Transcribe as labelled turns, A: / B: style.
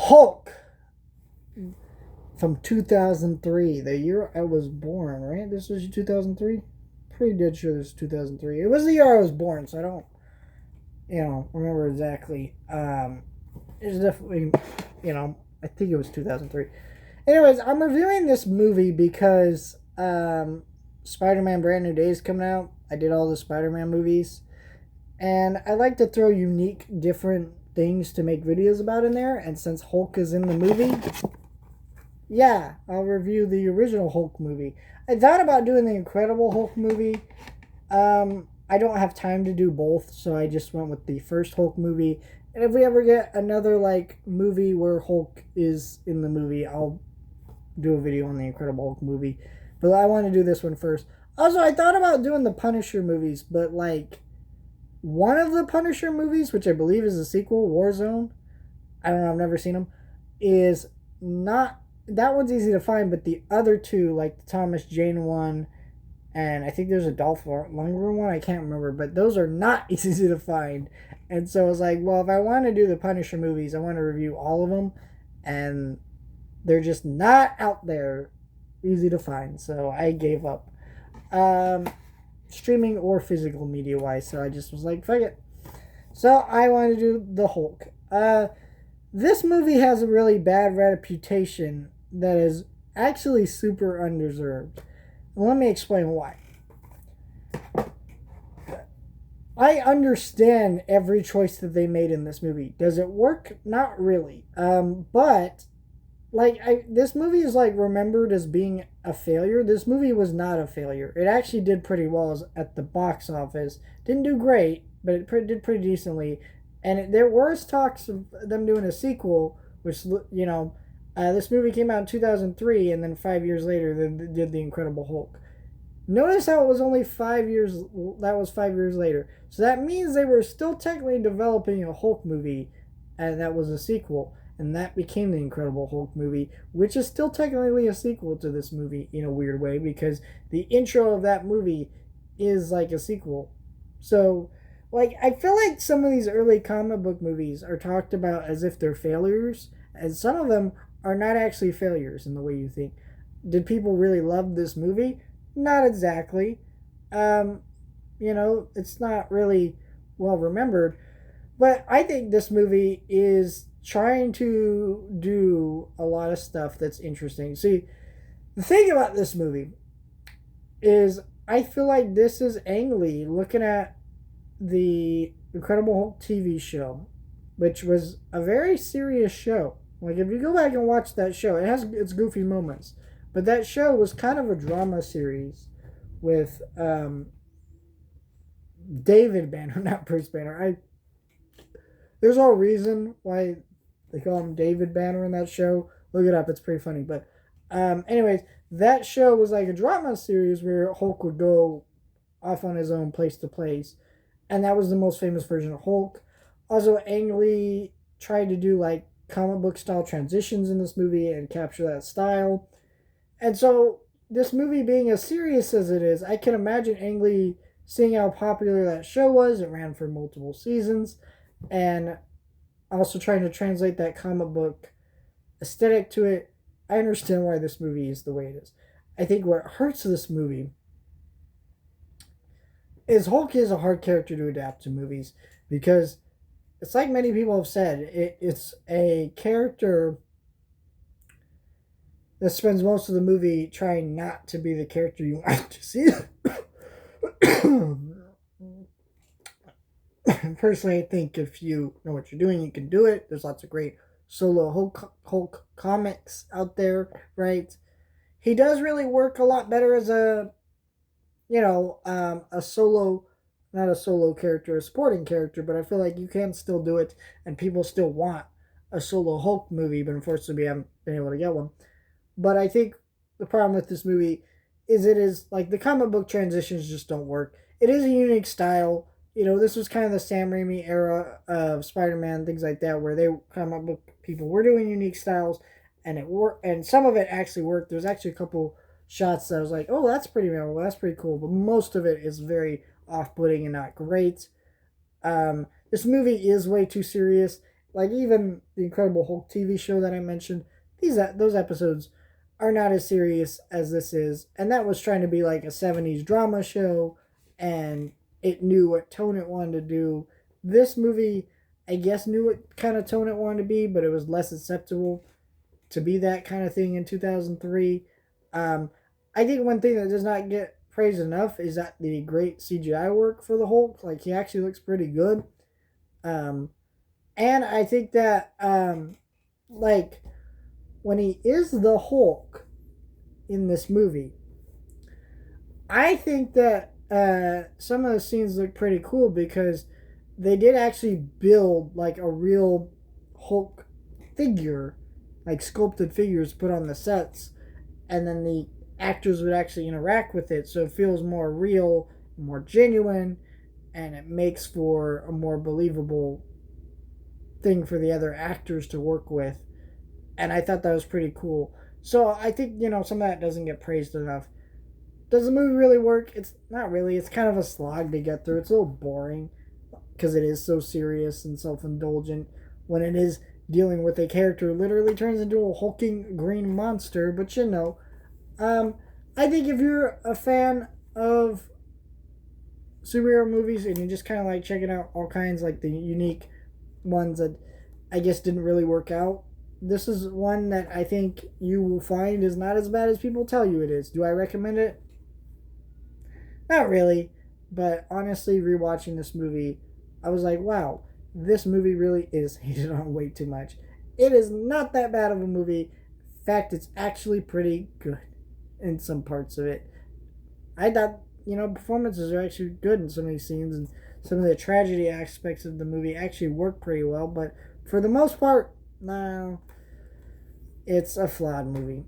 A: Hulk from 2003, the year I was born, right? This was 2003? Pretty dead sure this was 2003. It was the year I was born, so I don't, remember exactly. It's definitely, I think it was 2003. Anyways, I'm reviewing this movie because Spider-Man Brand New Day is coming out. I did all the Spider-Man movies. And I like to throw unique, different things to make videos about in there. And since Hulk is in the movie, yeah, I'll review the original Hulk movie. I thought about doing the Incredible Hulk movie. I don't have time to do both, so I just went with the first Hulk movie. And if we ever get another movie where Hulk is in the movie, I'll do a video on the Incredible Hulk movie. But I want to do this one first. Also, I thought about doing the Punisher movies, but one of the Punisher movies, which I believe is a sequel, Warzone, I don't know, I've never seen them, is not, that one's easy to find, but the other two, like the Thomas Jane one, and I think there's a Dolph Lundgren one, I can't remember, but those are not easy to find. And so I was like, well, if I want to do the Punisher movies, I want to review all of them, and they're just not out there easy to find, so I gave up. Streaming or physical media wise, so I just was like, fuck it. So I wanted to do the Hulk. This movie has a really bad reputation that is actually super undeserved. Let me explain why. I understand every choice that they made in this movie. Does it work? Not really. But this movie is remembered as being a failure. This movie was not a failure. It actually did pretty well at the box office. Didn't do great, but it did pretty decently. And there was talks of them doing a sequel, which this movie came out in 2003, and then 5 years later they did The Incredible Hulk. Notice how it was only 5 years. That was 5 years later. So that means they were still technically developing a Hulk movie, and that was a sequel. And that became the Incredible Hulk movie, which is still technically a sequel to this movie in a weird way, because the intro of that movie is like a sequel. So, I feel like some of these early comic book movies are talked about as if they're failures, and some of them are not actually failures in the way you think. Did people really love this movie? Not exactly. It's not really well remembered. But I think this movie is trying to do a lot of stuff that's interesting. See, the thing about this movie is I feel like this is Ang Lee looking at the Incredible Hulk TV show, which was a very serious show. If you go back and watch that show, it has its goofy moments. But that show was kind of a drama series with David Banner, not Bruce Banner. There's no reason why they call him David Banner in that show. Look it up; it's pretty funny. But anyways, that show was like a drama series where Hulk would go off on his own place to place, and that was the most famous version of Hulk. Also, Ang Lee tried to do comic book style transitions in this movie and capture that style. And so, this movie being as serious as it is, I can imagine Ang Lee seeing how popular that show was. It ran for multiple seasons, and also trying to translate that comic book aesthetic to it. I understand why this movie is the way it is. I think what hurts this movie is Hulk is a hard character to adapt to movies, because it's like many people have said, it's a character that spends most of the movie trying not to be the character you want to see. Personally, I think if you know what you're doing, you can do it. There's lots of great solo Hulk comics out there, right? He does really work a lot better as a solo, not a solo character, a supporting character, but I feel like you can still do it, and people still want a solo Hulk movie, but unfortunately we haven't been able to get one. But I think the problem with this movie is it is the comic book transitions just don't work. It is a unique style. This was kind of the Sam Raimi era of Spider-Man, things like that, where comic book people were doing unique styles, and it worked, and some of it actually worked. There's actually a couple shots that I was like, oh, that's pretty memorable, that's pretty cool, but most of it is very off-putting and not great. This movie is way too serious. Like even the Incredible Hulk TV show that I mentioned, those episodes are not as serious as this is, and that was trying to be like a '70s drama show, and it knew what tone it wanted to do. This movie, I guess, knew what kind of tone it wanted to be, but it was less acceptable to be that kind of thing in 2003. Um, I think one thing that does not get praised enough is that the great CGI work for the Hulk. Like he actually looks pretty good. Um, and I think that like when he is the Hulk in this movie, I think that some of the scenes look pretty cool because they did actually build like a real Hulk figure, like sculpted figures put on the sets, and then the actors would actually interact with it, so it feels more real, more genuine, and it makes for a more believable thing for the other actors to work with. And I thought that was pretty cool. So I think, some of that doesn't get praised enough. Does the movie really work? It's not really. It's kind of a slog to get through. It's a little boring because it is so serious and self indulgent when it is dealing with a character who literally turns into a hulking green monster. But um, I think if you're a fan of superhero movies and you're just kind of like checking out all kinds, like the unique ones that I guess didn't really work out, this is one that I think you will find is not as bad as people tell you it is. Do I recommend it? Not really, but honestly, rewatching this movie, I was like, wow, this movie really is hated on way too much. It is not that bad of a movie. In fact, it's actually pretty good in some parts of it. I thought, performances are actually good in some of these scenes, and some of the tragedy aspects of the movie actually work pretty well, but for the most part, no, it's a flawed movie.